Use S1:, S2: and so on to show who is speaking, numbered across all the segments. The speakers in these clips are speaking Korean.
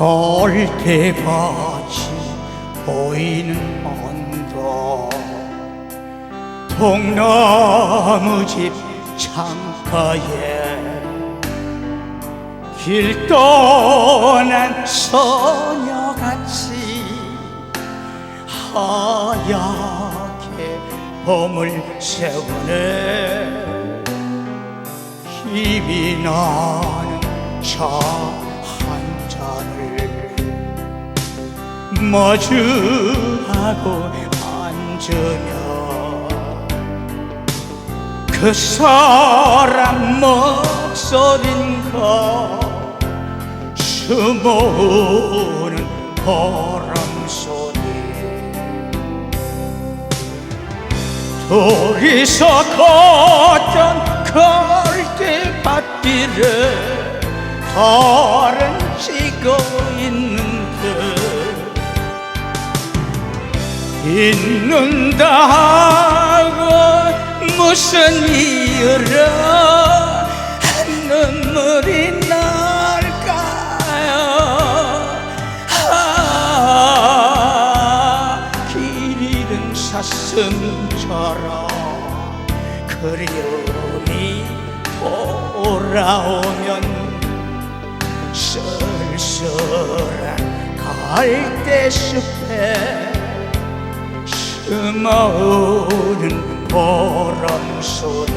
S1: 갈대밭이 보이는 언덕, 통나무집 창가에 길 떠난 소녀같이 하얗게 봄을 세우네. 힘이 나는 차 한 잔을 마주하고 앉으면 그 사람 목소린가 숨어오는 바람소리, 둘이서 걷던 갈대밭길에 달은 지고 있는데 잊는다 하고 무슨 이유로 눈물이 날까요? 길 잃은 사슴처럼 그리움이 돌아오면 쓸쓸한 갈대숲에 숨어오는 바람소리.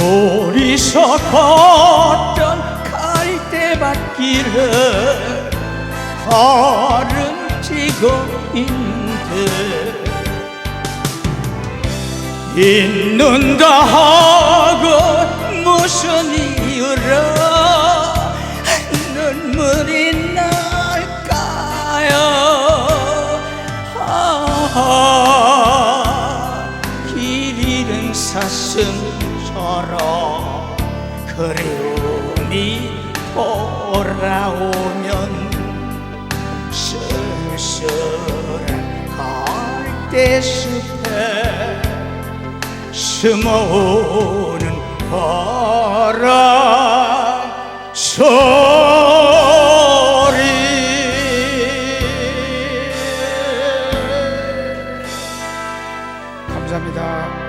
S1: 둘이서 걷던 갈대밭길에 달은 지고 있는데 잊는다 하고 무슨 이유로 눈물이 날까요? 길 잃은 사슴처럼 그리움이 돌아오면 쓸쓸한 갈대숲에 숨어오는 바람소리. 감사합니다.